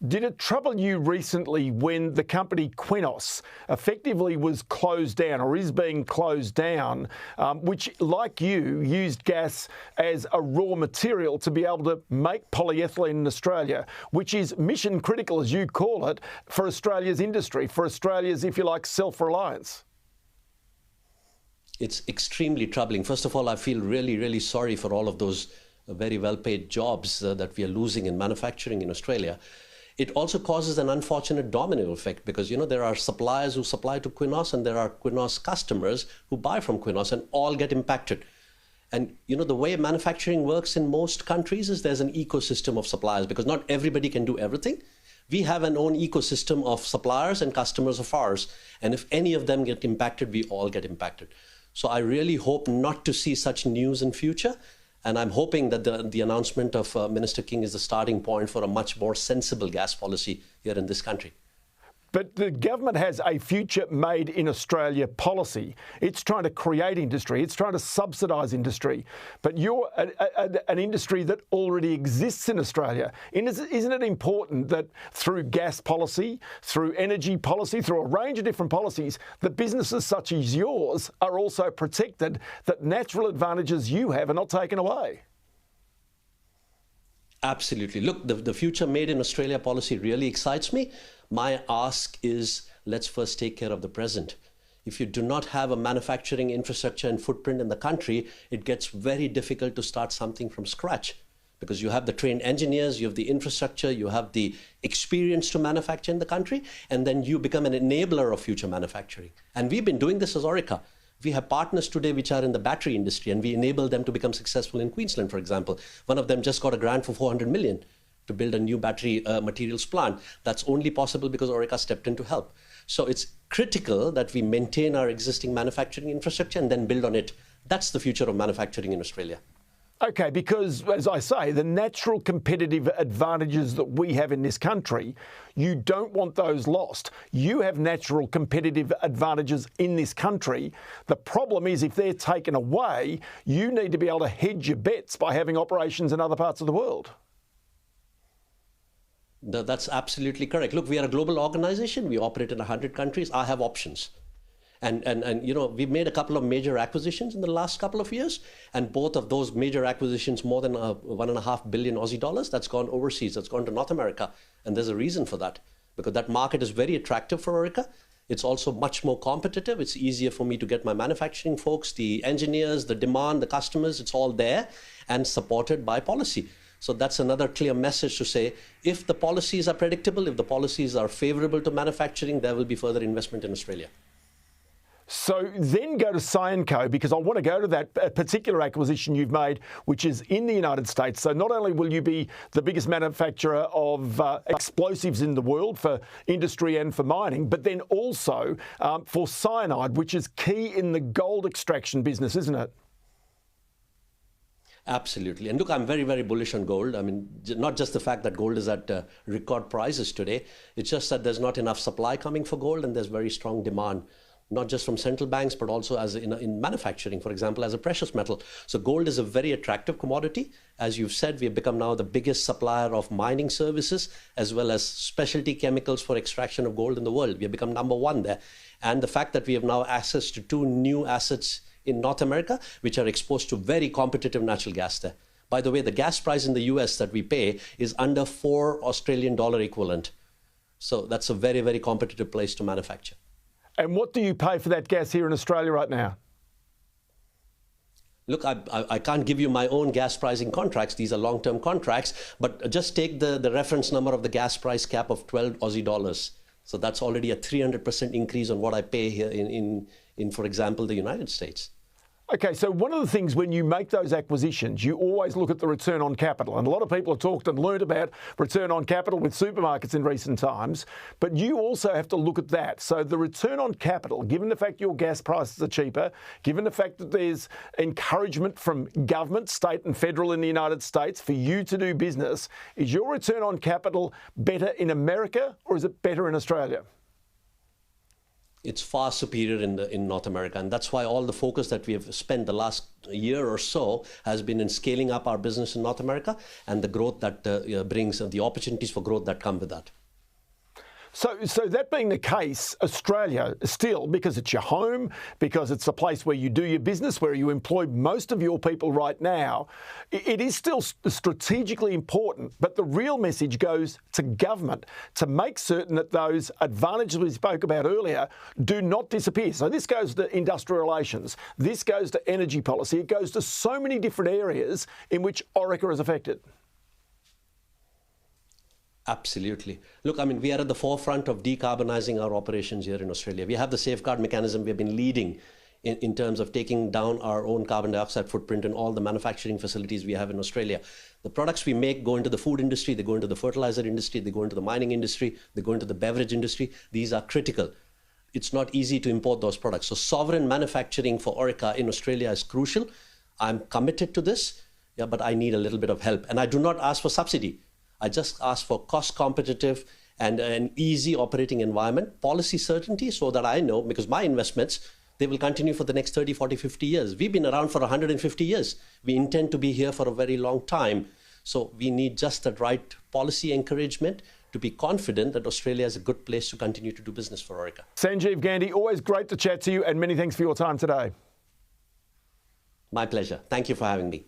Did it trouble you recently when the company Qenos effectively was closed down or is being closed down, which, like you, used gas as a raw material to be able to make polyethylene in Australia, which is mission critical, as you call it, for Australia's industry, for Australia's, if you like, self-reliance? It's extremely troubling. First of all, I feel really, really sorry for all of those very well-paid jobs that we are losing in manufacturing in Australia. It also causes an unfortunate domino effect because, there are suppliers who supply to Qenos and there are Qenos customers who buy from Qenos and all get impacted. And, the way manufacturing works in most countries is there's an ecosystem of suppliers because not everybody can do everything. We have an own ecosystem of suppliers and customers of ours. And if any of them get impacted, we all get impacted. So I really hope not to see such news in future. And I'm hoping that the announcement of Minister King is the starting point for a much more sensible gas policy here in this country. But the government has a future made in Australia policy. It's trying to create industry. It's trying to subsidise industry. But you're an industry that already exists in Australia. Isn't it important that through gas policy, through energy policy, through a range of different policies, that businesses such as yours are also protected, that natural advantages you have are not taken away? Absolutely. Look, the future made in Australia policy really excites me. My ask is, let's first take care of the present. If you do not have a manufacturing infrastructure and footprint in the country, it gets very difficult to start something from scratch because you have the trained engineers, you have the infrastructure, you have the experience to manufacture in the country, and then you become an enabler of future manufacturing. And we've been doing this as Orica. We have partners today which are in the battery industry, and we enable them to become successful in Queensland, for example. One of them just got a grant for 400 million to build a new battery materials plant. That's only possible because Orica stepped in to help. So it's critical that we maintain our existing manufacturing infrastructure and then build on it. That's the future of manufacturing in Australia. Okay, because, as I say, the natural competitive advantages that we have in this country, you don't want those lost. You have natural competitive advantages in this country. The problem is if they're taken away, you need to be able to hedge your bets by having operations in other parts of the world. That's absolutely correct. Look, we are a global organization. We operate in 100 countries. I have options. And we've made a couple of major acquisitions in the last couple of years. And both of those major acquisitions, more than 1.5 billion Aussie dollars, that's gone overseas. That's gone to North America. And there's a reason for that, because that market is very attractive for Orica. It's also much more competitive. It's easier for me to get my manufacturing folks, the engineers, the demand, the customers. It's all there and supported by policy. So that's another clear message to say, if the policies are predictable, if the policies are favourable to manufacturing, there will be further investment in Australia. So then go to Cyanco, because I want to go to that particular acquisition you've made, which is in the United States. So not only will you be the biggest manufacturer of explosives in the world for industry and for mining, but then also for cyanide, which is key in the gold extraction business, isn't it? Absolutely. And look, I'm very, very bullish on gold. I mean, not just the fact that gold is at record prices today. It's just that there's not enough supply coming for gold and there's very strong demand, not just from central banks, but also as in manufacturing, for example, as a precious metal. So gold is a very attractive commodity. As you've said, we have become now the biggest supplier of mining services, as well as specialty chemicals for extraction of gold in the world. We have become number one there. And the fact that we have now access to 2 new assets in North America, which are exposed to very competitive natural gas there. By the way, the gas price in the US that we pay is under 4 Australian dollar equivalent. So that's a very, very competitive place to manufacture. And what do you pay for that gas here in Australia right now? Look, I can't give you my own gas pricing contracts. These are long-term contracts, but just take the reference number of the gas price cap of 12 Aussie dollars. So that's already a 300% increase on what I pay here in, for example, the United States. Okay, so one of the things when you make those acquisitions, you always look at the return on capital. And a lot of people have talked and learned about return on capital with supermarkets in recent times, but you also have to look at that. So the return on capital, given the fact your gas prices are cheaper, given the fact that there's encouragement from government, state and federal in the United States for you to do business, is your return on capital better in America or is it better in Australia? It's far superior in North America, and that's why all the focus that we have spent the last year or so has been in scaling up our business in North America and the growth that brings and the opportunities for growth that come with that. So that being the case, Australia still, because it's your home, because it's the place where you do your business, where you employ most of your people right now, it is still strategically important. But the real message goes to government to make certain that those advantages we spoke about earlier do not disappear. So this goes to industrial relations, this goes to energy policy, it goes to so many different areas in which Orica is affected. Absolutely. Look, I mean, we are at the forefront of decarbonizing our operations here in Australia. We have the safeguard mechanism. We have been leading in terms of taking down our own carbon dioxide footprint in all the manufacturing facilities we have in Australia. The products we make go into the food industry, they go into the fertilizer industry, they go into the mining industry, they go into the beverage industry. These are critical. It's not easy to import those products. So sovereign manufacturing for Orica in Australia is crucial. I'm committed to this, but I need a little bit of help. And I do not ask for subsidy. I just ask for cost competitive and an easy operating environment, policy certainty, so that I know, because my investments, they will continue for the next 30, 40, 50 years. We've been around for 150 years. We intend to be here for a very long time. So we need just the right policy encouragement to be confident that Australia is a good place to continue to do business for Orica. Sanjeev Gandhi, always great to chat to you, and many thanks for your time today. My pleasure. Thank you for having me.